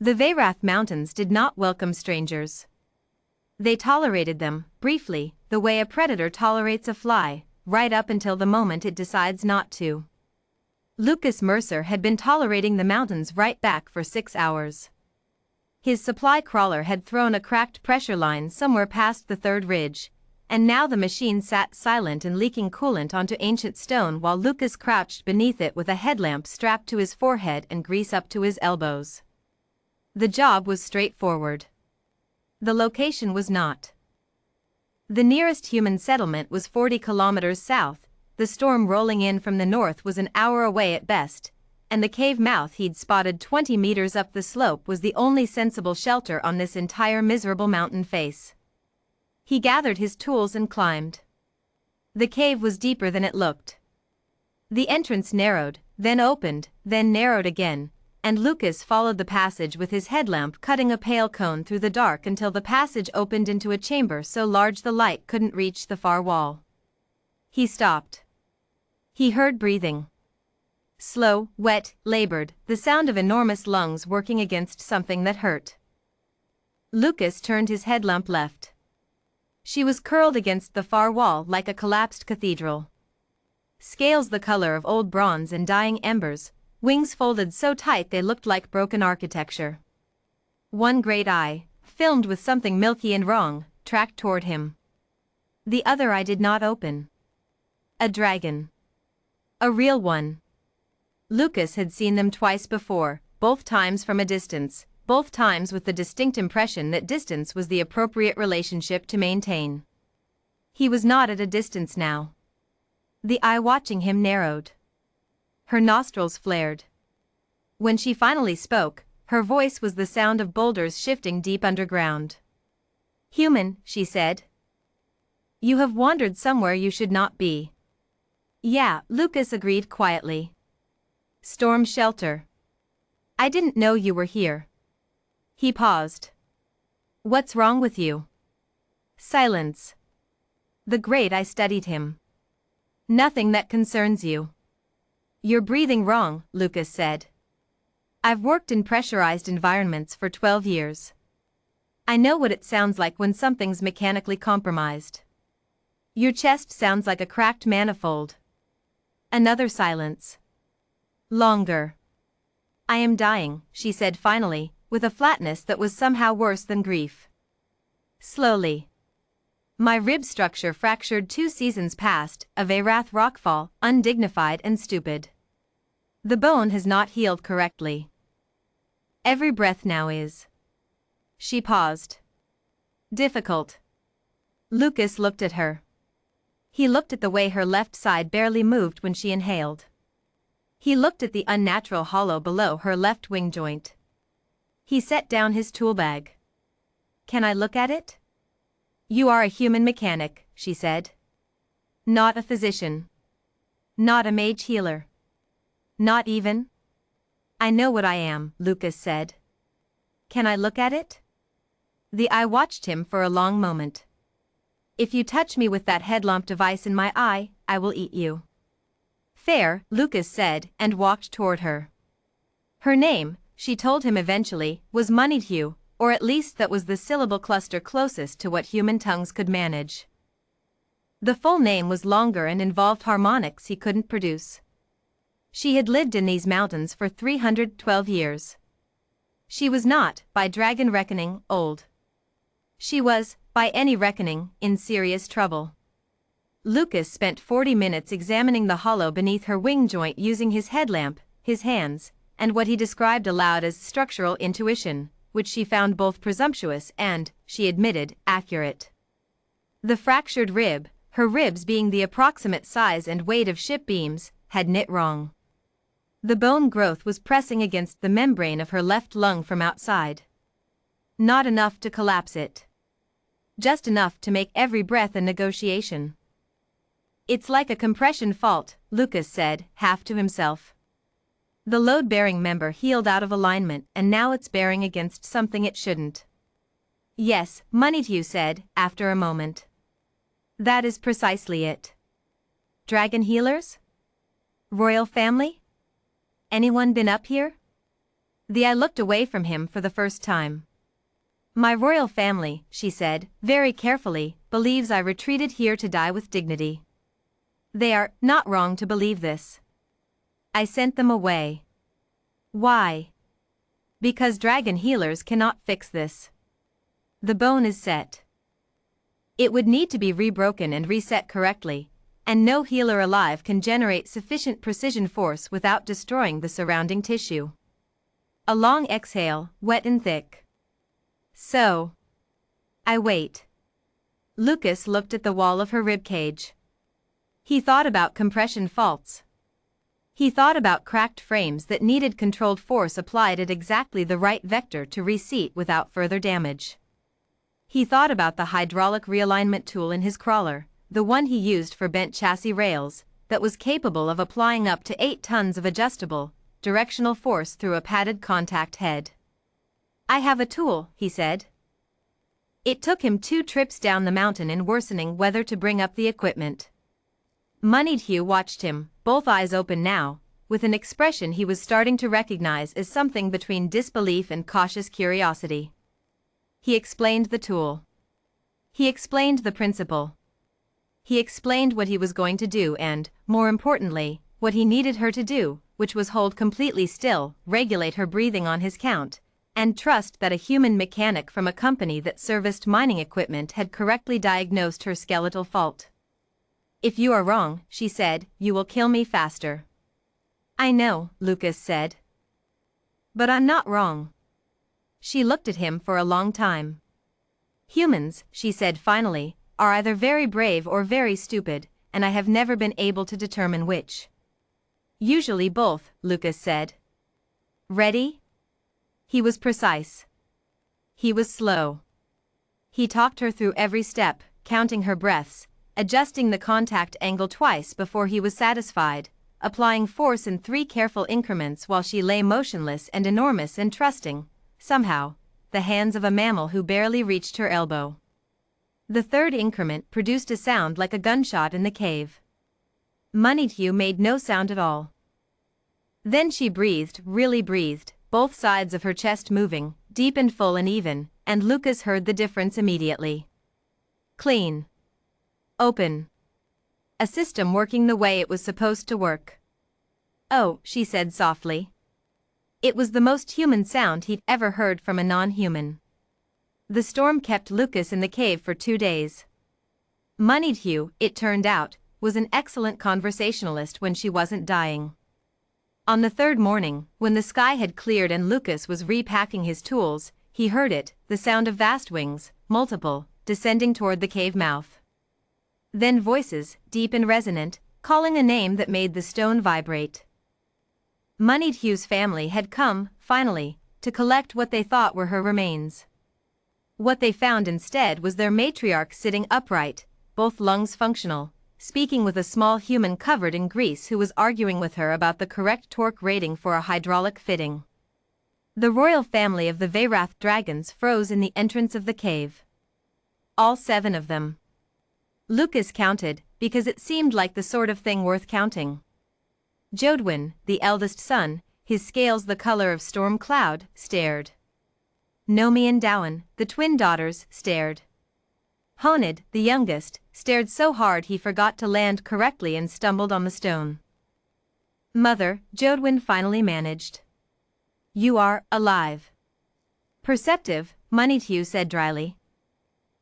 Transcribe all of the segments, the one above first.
The Veyrath Mountains did not welcome strangers. They tolerated them, briefly, the way a predator tolerates a fly, right up until the moment it decides not to. Lucas Mercer had been tolerating the mountains right back for 6 hours. His supply crawler had thrown a cracked pressure line somewhere past the third ridge, and now the machine sat silent and leaking coolant onto ancient stone while Lucas crouched beneath it with a headlamp strapped to his forehead and grease up to his elbows. The job was straightforward. The location was not. The nearest human settlement was 40 kilometers south, the storm rolling in from the north was an hour away at best, and the cave mouth he'd spotted 20 meters up the slope was the only sensible shelter on this entire miserable mountain face. He gathered his tools and climbed. The cave was deeper than it looked. The entrance narrowed, then opened, then narrowed again, and Lucas followed the passage with his headlamp cutting a pale cone through the dark until the passage opened into a chamber so large the light couldn't reach the far wall. He stopped. He heard breathing. Slow, wet, labored, the sound of enormous lungs working against something that hurt. Lucas turned his headlamp left. She was curled against the far wall like a collapsed cathedral. Scales the color of old bronze and dying embers, wings folded so tight they looked like broken architecture. One great eye, filmed with something milky and wrong, tracked toward him. The other eye did not open. A dragon. A real one. Lucas had seen them twice before, both times from a distance, both times with the distinct impression that distance was the appropriate relationship to maintain. He was not at a distance now. The eye watching him narrowed. Her nostrils flared. When she finally spoke, her voice was the sound of boulders shifting deep underground. "Human," she said. "You have wandered somewhere you should not be." "Yeah," Lucas agreed quietly. "Storm shelter. I didn't know you were here." He paused. "What's wrong with you?" Silence. The great eye studied him. "Nothing that concerns you." "You're breathing wrong," Lucas said. "I've worked in pressurized environments for 12 years. I know what it sounds like when something's mechanically compromised. Your chest sounds like a cracked manifold." Another silence. Longer. "I am dying," she said finally, with a flatness that was somehow worse than grief. Slowly. "My rib structure fractured 2 seasons past, a Veyrath rockfall, undignified and stupid. The bone has not healed correctly. Every breath now is." She paused. "Difficult." Lucas looked at her. He looked at the way her left side barely moved when she inhaled. He looked at the unnatural hollow below her left wing joint. He set down his tool bag. "Can I look at it?" "You are a human mechanic," she said. "Not a physician. Not a mage healer. Not even—" "I know what I am," Lucas said. "Can I look at it?" The eye watched him for a long moment. "If you touch me with that headlamp device in my eye, I will eat you." "Fair," Lucas said, and walked toward her. Her name, she told him eventually, was Moneydew, or at least that was the syllable cluster closest to what human tongues could manage. The full name was longer and involved harmonics he couldn't produce. She had lived in these mountains for 312 years. She was not, by dragon reckoning, old. She was, by any reckoning, in serious trouble. Lucas spent 40 minutes examining the hollow beneath her wing joint using his headlamp, his hands, and what he described aloud as structural intuition, which she found both presumptuous and, she admitted, accurate. The fractured rib, her ribs being the approximate size and weight of ship beams, had knit wrong. The bone growth was pressing against the membrane of her left lung from outside. Not enough to collapse it. Just enough to make every breath a negotiation. "It's like a compression fault," Lucas said, half to himself. "The load-bearing member healed out of alignment and now it's bearing against something it shouldn't." "Yes," Moneydew said, after a moment. "That is precisely it." "Dragon healers? Royal family? Anyone been up here?" The eye looked away from him for the first time. My royal family, she said, very carefully, believes I retreated here to die with dignity. They are not wrong to believe this. I sent them away. Why? Because dragon healers cannot fix this. The bone is set. It would need to be rebroken and reset correctly, and no healer alive can generate sufficient precision force without destroying the surrounding tissue. A long exhale, wet and thick. So. I wait. Lucas looked at the wall of her ribcage. He thought about compression faults. He thought about cracked frames that needed controlled force applied at exactly the right vector to reseat without further damage. He thought about the hydraulic realignment tool in his crawler, the one he used for bent chassis rails, that was capable of applying up to 8 tons of adjustable, directional force through a padded contact head. I have a tool, he said. It took him 2 trips down the mountain in worsening weather to bring up the equipment. Moneyed Hugh watched him, both eyes open now, with an expression he was starting to recognize as something between disbelief and cautious curiosity. He explained the tool. He explained the principle. He explained what he was going to do and, more importantly, what he needed her to do, which was hold completely still, regulate her breathing on his count, and trust that a human mechanic from a company that serviced mining equipment had correctly diagnosed her skeletal fault. If you are wrong, she said, you will kill me faster. I know, Lucas said. But I'm not wrong. She looked at him for a long time. Humans, she said finally, are either very brave or very stupid, and I have never been able to determine which. Usually both, Lucas said. Ready? He was precise. He was slow. He talked her through every step, counting her breaths, adjusting the contact angle twice before he was satisfied, applying force in 3 careful increments while she lay motionless and enormous and trusting, somehow, the hands of a mammal who barely reached her elbow. The 3rd increment produced a sound like a gunshot in the cave. Moneyed Hugh made no sound at all. Then she breathed, really breathed, both sides of her chest moving, deep and full and even, and Lucas heard the difference immediately. Clean. Open. A system working the way it was supposed to work. Oh, she said softly. It was the most human sound he'd ever heard from a non-human. The storm kept Lucas in the cave for 2 days. Moneyed Hugh, it turned out, was an excellent conversationalist when she wasn't dying. On the 3rd morning, when the sky had cleared and Lucas was repacking his tools, he heard it, the sound of vast wings, multiple, descending toward the cave mouth. Then voices, deep and resonant, calling a name that made the stone vibrate. Moneyed Hugh's family had come, finally, to collect what they thought were her remains. What they found instead was their matriarch sitting upright, both lungs functional, speaking with a small human covered in grease who was arguing with her about the correct torque rating for a hydraulic fitting. The royal family of the Veyrath dragons froze in the entrance of the cave. All 7 of them. Lucas counted, because it seemed like the sort of thing worth counting. Jodwin, the eldest son, his scales the color of storm cloud, stared. Nomi and Dowan, the twin daughters, stared. Honid, the youngest, stared so hard he forgot to land correctly and stumbled on the stone. Mother, Jodwin finally managed. You are alive. Perceptive, Moneyed Hugh said dryly.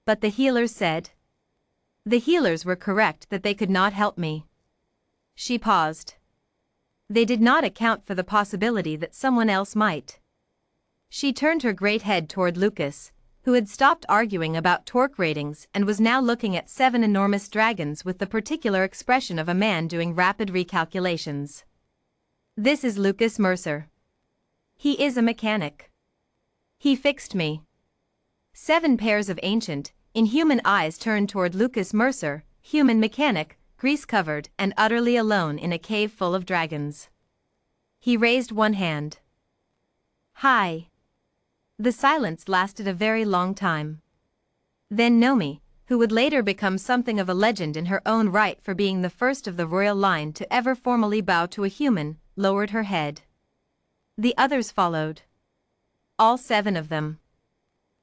But the healers said. The healers were correct that they could not help me. She paused. They did not account for the possibility that someone else might. She turned her great head toward Lucas, who had stopped arguing about torque ratings and was now looking at 7 enormous dragons with the particular expression of a man doing rapid recalculations. This is Lucas Mercer. He is a mechanic. He fixed me. 7 pairs of ancient, inhuman eyes turned toward Lucas Mercer, human mechanic, grease-covered and utterly alone in a cave full of dragons. He raised one hand. Hi. The silence lasted a very long time. Then Nomi, who would later become something of a legend in her own right for being the first of the royal line to ever formally bow to a human, lowered her head. The others followed. all 7 of them.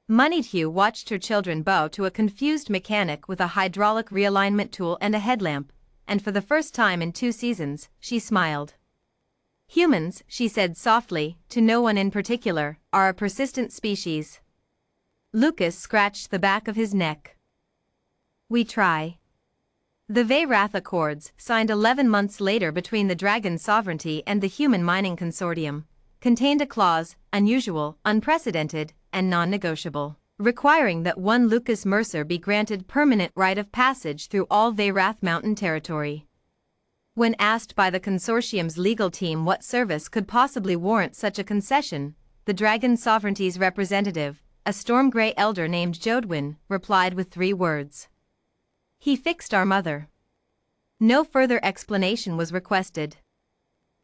Moneyed Hugh watched her children bow to a confused mechanic with a hydraulic realignment tool and a headlamp, and for the first time in 2 seasons, she smiled. Humans, she said softly, to no one in particular, are a persistent species. Lucas scratched the back of his neck. We try. The Veyrath Accords, signed 11 months later between the Dragon Sovereignty and the Human Mining Consortium, contained a clause, unusual, unprecedented, and non-negotiable, requiring that one Lucas Mercer be granted permanent right of passage through all Veyrath Mountain territory. When asked by the consortium's legal team what service could possibly warrant such a concession, the Dragon Sovereignty's representative, a storm-gray elder named Jodwin, replied with 3 words. He fixed our mother. No further explanation was requested.